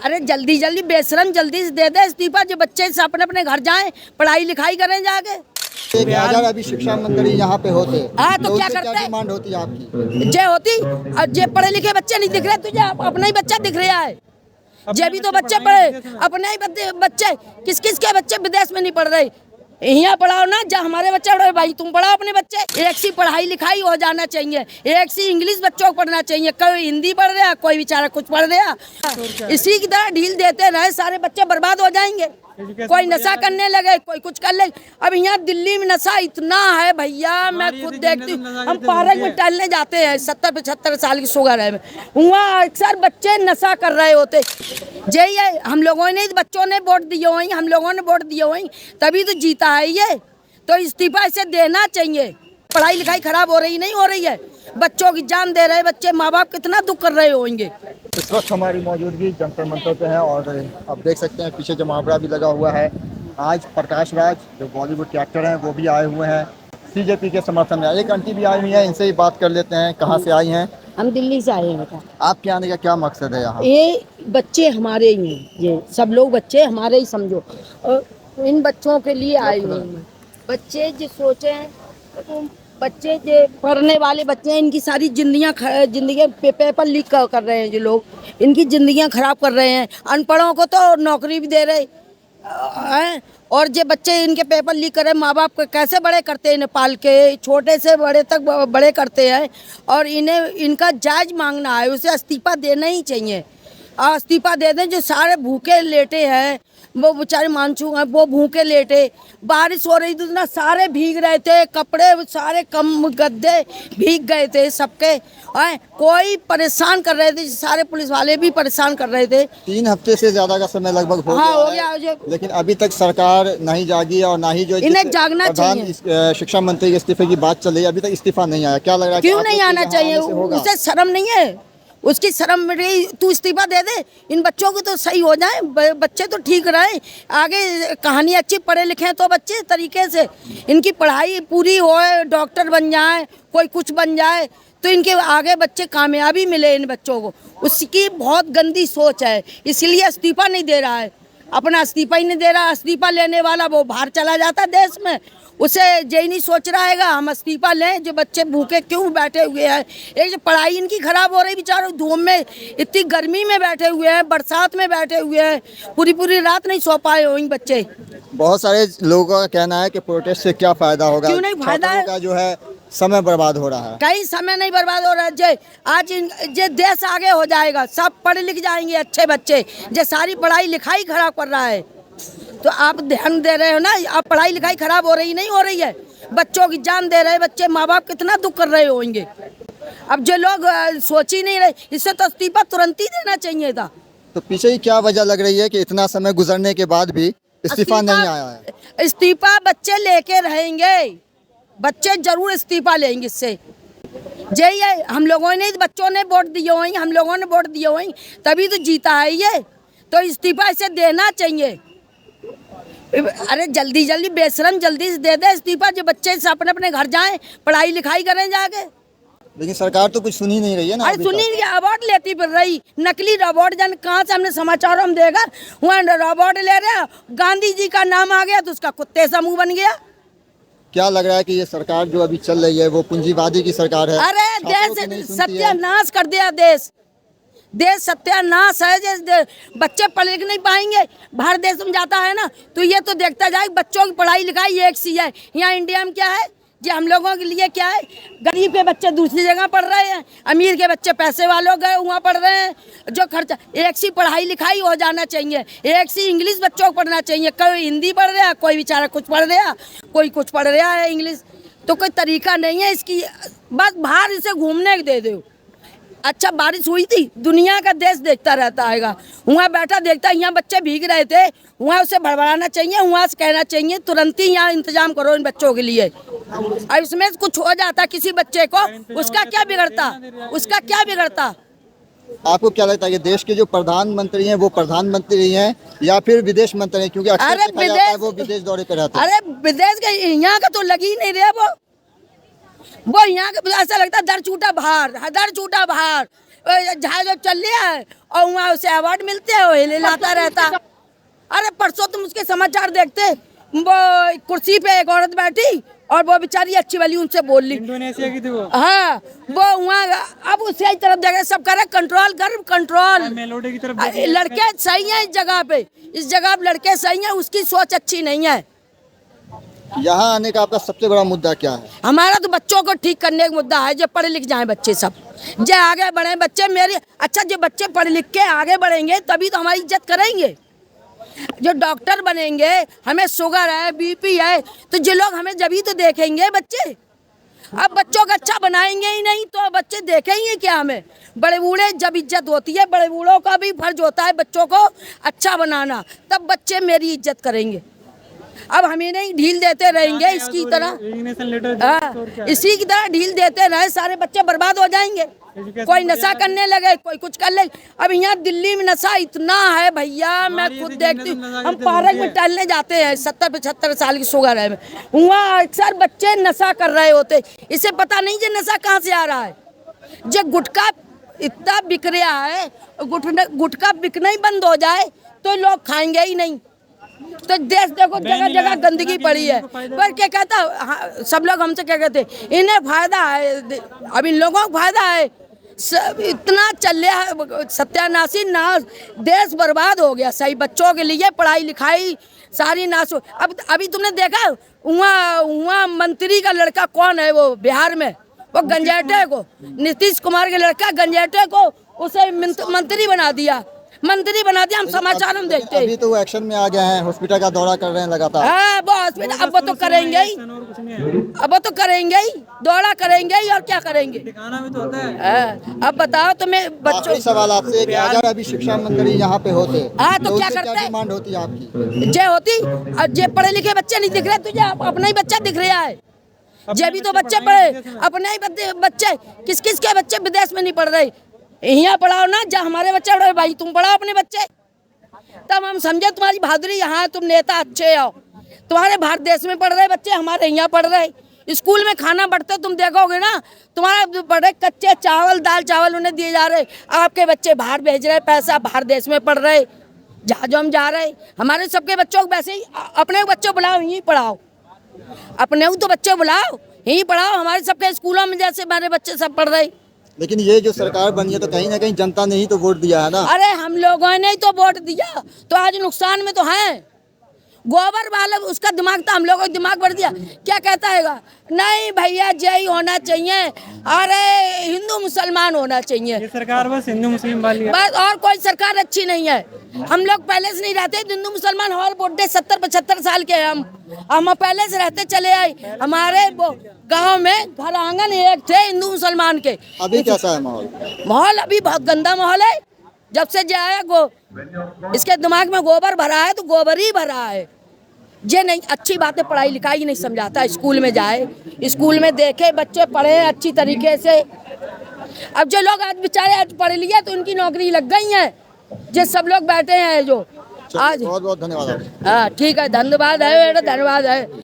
अरे जल्दी जल्दी बेशरम जल्दी से दे दे इस्तीफा, जो बच्चे से अपने अपने घर जाएं, पढ़ाई लिखाई करें जाके। अगर अभी शिक्षा मंत्री यहाँ पे होते हाँ तो क्या उससे करते? डिमांड होती आपकी? जे होती और जे पढ़े लिखे बच्चे नहीं दिख रहे तुझे, अपना ही बच्चा दिख रहा है। जे भी तो बच्चे पढ़े, अपने ही बच्चे, किस किस के बच्चे विदेश में नहीं पढ़ रहे, यहाँ पढ़ाओ ना, जहाँ हमारे बच्चे पढ़े भाई तुम पढ़ाओ अपने बच्चे। एक सी पढ़ाई लिखाई हो जाना चाहिए, एक सी इंग्लिश बच्चों को पढ़ना चाहिए। कोई हिंदी पढ़ रहा, कोई बेचारा कुछ पढ़ रहा, इसी की तरह ढील देते रहे सारे बच्चे बर्बाद हो जाएंगे। कोई नशा करने लगे, कोई कुछ कर ले। अब यहाँ दिल्ली में नशा इतना है भैया, मैं खुद देखती हूँ। हम पार्क में टहलने जाते हैं, 70-75 साल की शुगर है, वहाँ अक्सर बच्चे नशा कर रहे होते। यही है, हम लोगों ने बच्चों ने वोट दिए हुए, हम लोगों ने वोट दिए हुए, तभी तो जीता है ये। तो इस्तीफा इसे देना चाहिए। पढ़ाई लिखाई खराब हो रही नहीं हो रही है, बच्चों की जान दे रहे बच्चे, माँ बाप कितना दुख कर रहे होंगे। इस वक्त हमारी मौजूदगी जंतर मंतर पे है और आप देख सकते हैं पीछे जमावड़ा भी लगा हुआ है। आज प्रकाश राज जो बॉलीवुड के एक्टर हैं वो भी आए हुए हैं बीजेपी के समर्थन में। एक आंटी भी आई हुई है, इनसे ही बात कर लेते हैं। कहाँ से आई हैं? हम दिल्ली से आए हैं बेटा। आपके आने का क्या मकसद है यहाँ? ये बच्चे हमारे ही हैं, ये सब लोग बच्चे हमारे ही समझो, और इन बच्चों के लिए आए हुए हैं। बच्चे जो सोचे, बच्चे जो पढ़ने वाले बच्चे हैं, इनकी सारी जिंदगी पेपर लीक कर रहे हैं जो लोग, इनकी जिंदगियां खराब कर रहे हैं। अनपढ़ों को तो नौकरी भी दे रहे हैं, और जो बच्चे इनके पेपर लीक कर रहे हैं, माँ बाप को कैसे बड़े करते हैं, इन्हें पाल के छोटे से बड़े तक बड़े करते हैं। और इन्हें इनका जायज मांगना है, उसे इस्तीफा देना ही चाहिए। इस्तीफा दे दें। जो सारे भूखे लेटे हैं, वो बेचारे मानसून हैं, वो भूखे लेटे, बारिश हो रही थी ना, सारे भीग रहे थे, कपड़े सारे कम गद्दे भीग गए थे सबके। कोई परेशान कर रहे थे, सारे पुलिस वाले भी परेशान कर रहे थे। 3 हफ्ते से ज्यादा का समय लगभग हो गया है, लेकिन अभी तक सरकार नहीं जागी और ना ही जो इन्हें जागना चाहिए। शिक्षा मंत्री के इस्तीफे की बात चल रही है, अभी तक इस्तीफा नहीं आया। क्या लग रहा है? क्यों नहीं आना चाहिए? उसे शर्म नहीं है? उसकी शर्म रही, तू इस्तीफा दे दे, इन बच्चों की तो सही हो जाए, बच्चे तो ठीक रहे, आगे कहानी अच्छी पढ़े लिखे तो बच्चे तरीके से इनकी पढ़ाई पूरी हो, डॉक्टर बन जाए, कोई कुछ बन जाए, तो इनके आगे बच्चे कामयाबी मिले इन बच्चों को। उसकी बहुत गंदी सोच है, इसलिए इस्तीफा नहीं दे रहा है, अपना इस्तीफा ही नहीं दे रहा। इस्तीफा लेने वाला वो बाहर चला जाता देश में, उसे यही नहीं सोच रहा है हम इस्तीफा लें, जो बच्चे भूखे क्यों बैठे हुए हैं। एक जो पढ़ाई इनकी खराब हो रही, बेचारों धूप में, इतनी गर्मी में बैठे हुए हैं, बरसात में बैठे हुए हैं, पूरी पूरी रात नहीं सो पाए होंगे बच्चे। बहुत सारे लोगों का कहना है कि प्रोटेस्ट से क्या फायदा होगा? क्यों नहीं फायदा है? का जो है समय बर्बाद हो रहा है। कहीं समय नहीं बर्बाद हो रहा है। आज जे देश आगे हो जाएगा, सब पढ़ लिख जाएंगे अच्छे बच्चे। जो सारी पढ़ाई लिखाई खराब कर रहा है, तो आप ध्यान दे रहे हो ना, आप पढ़ाई लिखाई खराब हो रही नहीं हो रही है, बच्चों की जान दे रहे बच्चे, माँ बाप कितना दुख कर रहे होंगे। अब जो लोग सोच ही नहीं रहे, इससे तो इस्तीफा तुरंत ही देना चाहिए था। तो पीछे ही क्या वजह लग रही है कि इतना समय गुजरने के बाद भी इस्तीफा नहीं आया है? इस्तीफा बच्चे लेके रहेंगे, बच्चे जरूर इस्तीफा लेंगे इससे। यही है, हम लोगों ने बच्चों ने वोट दिए हुए, हम लोगों ने वोट दिए हुए, तभी तो जीता है ये। तो इस्तीफा इसे देना चाहिए। अरे जल्दी जल्दी बेशरम जल्दी से दे दे इस्तीफा, जो बच्चे से अपने अपने घर जाएं, पढ़ाई लिखाई करें जाके। लेकिन सरकार तो कुछ सुन ही नहीं रही है ना। अरे सुनी नहीं, अवार्ड लेती फिर रही, नकली रॉबर्ट जन कहाँ से हमने समाचारों में देखा, वहाँ रॉबर्ट ले रहे, गांधी जी का नाम आ गया तो उसका कुत्ते सा मुंह बन गया। क्या लग रहा है कि ये सरकार जो अभी चल रही है वो पूंजीवादी की सरकार है? अरे देश सत्यानाश कर दिया, देश सत्यानाश है। बच्चे पढ़ लिख नहीं पाएंगे, बाहर देश में जाता है ना, तो ये तो देखता जाए बच्चों की पढ़ाई लिखाई एक सी है। यहाँ इंडिया में क्या है, जो हम लोगों के लिए क्या है, गरीब के बच्चे दूसरी जगह पढ़ रहे हैं, अमीर के बच्चे पैसे वालों गए वहाँ पढ़ रहे हैं। जो खर्चा, एक सी पढ़ाई लिखाई हो जाना चाहिए, एक सी इंग्लिश बच्चों को पढ़ना चाहिए। कोई हिंदी पढ़ रहा है, कोई बेचारा कुछ पढ़ रहा, कोई कुछ पढ़ रहा है इंग्लिश, तो कोई तरीका नहीं है इसकी। बस बाहर इसे घूमने दे दो। अच्छा बारिश हुई थी, दुनिया का देश देखता रहता है, वहाँ बैठा देखता, यहाँ बच्चे भीग रहे थे, वहाँ उसे भड़बड़ाना चाहिए, वहाँ से कहना चाहिए तुरंत ही यहाँ इंतजाम करो इन बच्चों के लिए। और इसमें कुछ हो जाता किसी बच्चे को, उसका क्या बिगड़ता, उसका क्या बिगड़ता? आपको क्या लगता है कि देश के जो प्रधानमंत्री हैं वो प्रधानमंत्री हैं या फिर विदेश मंत्री हैं? क्योंकि अक्सर देखा जाता है वो विदेश दौरे पे रहते हैं। अरे विदेश के, यहाँ का तो लग ही नहीं रहे वो यहाँ के, ऐसा लगता है दर छूटा बाहर, दर छूटा बाहर। जहाज चल लिया है और वहाँ उसे अवार्ड मिलते हैं, वो हिले लाता रहता। अरे परसों तुम उसके समाचार देखते, वो कुर्सी पे एक औरत बैठी और वो बेचारी अच्छी वाली उनसे बोल ली, इंडोनेशिया की थी वो। हाँ वो वहाँ। अब उसी तरफ जगह सब करे कंट्रोल कर कंट्रोल। मेलोडी की तरफ लड़के सही हैं इस जगह पे, इस जगह पे लड़के सही हैं, उसकी सोच अच्छी नहीं है। यहाँ आने का आपका सबसे बड़ा मुद्दा क्या है? हमारा तो बच्चों को ठीक करने का मुद्दा है, जो पढ़े लिख जाएं बच्चे सब, जो आगे बढ़े बच्चे मेरी। अच्छा जो बच्चे पढ़ लिख के आगे बढ़ेंगे तभी तो हमारी इज्जत करेंगे। जो डॉक्टर बनेंगे, हमें शुगर है बीपी है तो जो लोग हमें जभी तो देखेंगे बच्चे। अब बच्चों का अच्छा बनाएंगे ही नहीं तो बच्चे देखेंगे क्या हमें? बड़े बूढ़े जब इज्जत होती है, बड़े बूढ़ों का भी फर्ज होता है बच्चों को अच्छा बनाना, तब बच्चे मेरी इज्जत करेंगे। अब हमें नहीं ढील देते रहेंगे इसकी तरह, इसी की तरह ढील देते रहे सारे बच्चे बर्बाद हो जाएंगे। कोई नशा करने लगे, कोई कुछ कर ले। अब यहाँ दिल्ली में नशा इतना है भैया, मैं खुद देखती हूँ। हम पार्क में टहलने जाते हैं, 70-75 साल की शुगर है, वहाँ अक्सर बच्चे नशा कर रहे होते। इसे पता नहीं जो नशा कहाँ से आ रहा है। जो गुटखा इतना बिक रहा है, गुटखा बिकना ही बंद हो जाए तो लोग खाएंगे ही नहीं। तो देश देखो जगह जगह गंदगी पड़ी है। पर क्या कहता हाँ, सब लोग हमसे क्या कहते, इन्हें फायदा है, अब इन लोगों को फायदा है। इतना चल रहा है सत्यानाशी नाश, देश बर्बाद हो गया। सही बच्चों के लिए पढ़ाई लिखाई सारी नाश हो। अब अभी तुमने देखा वहाँ मंत्री का लड़का कौन है, वो बिहार में वो गंजेटे को, नीतीश कुमार के लड़का गंजेटे को उसे मंत्री बना दिया, हम समाचार में देखते हैं। अभी तो वो एक्शन में आ गए हैं, हॉस्पिटल का दौरा कर रहे हैं लगातार। हाँ वो हॉस्पिटल अब वो तो करेंगे ही, अब वो तो करेंगे ही, दौरा करेंगे ही और क्या करेंगे। दिखाना भी तो होता है। अब बताओ तुम्हें बच्चों। आखिरी सवाल आपसे कि अगर अभी शिक्षा मंत्री यहाँ पे होते हाँ तो क्या उससे करते? डिमांड होती आपकी? जे होती, और जे पढ़े लिखे बच्चे नहीं दिख रहे तुझे, अपना ही बच्चा दिख रहा है। जे भी तो बच्चे पढ़े, अपने ही बच्चे, किस किस के बच्चे विदेश में नहीं पढ़ रहे, यहाँ पढ़ाओ ना, जहाँ हमारे बच्चे पढ़ रहे भाई तुम पढ़ाओ अपने बच्चे, तब हम समझे तुम्हारी बहादुरी। यहाँ तुम नेता अच्छे हो, तुम्हारे भारत देश में पढ़ रहे बच्चे हमारे यहाँ पढ़ रहे। स्कूल में खाना बढ़ते तुम देखोगे ना, तुम्हारे बड़े कच्चे चावल दाल चावल उन्हें दिए जा रहे, आपके बच्चे बाहर भेज रहे पैसा, बाहर देश में पढ़ रहे, जहाँ हम जा रहे। हमारे सबके बच्चों को वैसे ही अपने बच्चे बुलाओ यहीं पढ़ाओ, अपने तो बच्चे बुलाओ यहीं पढ़ाओ। हमारे सबके स्कूलों में जैसे हमारे बच्चे सब पढ़ रहे। लेकिन ये जो सरकार बनी है तो कहीं ना कहीं जनता ने ही तो वोट दिया है ना। अरे हम लोगों ने ही तो वोट दिया, तो आज नुकसान में तो है। गोबर वाला उसका दिमाग था, हम लोगों को दिमाग बढ़ दिया। क्या कहता है, नहीं भैया जय होना चाहिए, अरे हिंदू मुसलमान होना चाहिए। ये सरकार बस हिंदू मुस्लिम वाली है, बस और कोई सरकार अच्छी नहीं है। हम लोग पहले से नहीं रहते हिंदू मुसलमान, हमारे बुढ़े 70-75 साल के हम पहले से रहते चले आए। हमारे गांव में घर आंगन एक थे हिंदू मुसलमान के। अभी कैसा है माहौल? माहौल अभी बहुत गंदा माहौल है। जब से जाए इसके दिमाग में गोबर भरा है तो गोबर ही भरा है। ये नहीं अच्छी बातें, पढ़ाई लिखाई नहीं समझाता। स्कूल में जाए, स्कूल में देखे बच्चे पढ़े अच्छी तरीके से। अब जो लोग आज बेचारे आज पढ़ लिए तो उनकी नौकरी लग गई है, जो सब लोग बैठे हैं जो आज। बहुत बहुत धन्यवाद। हाँ ठीक है, धन्यवाद है, धन्यवाद है।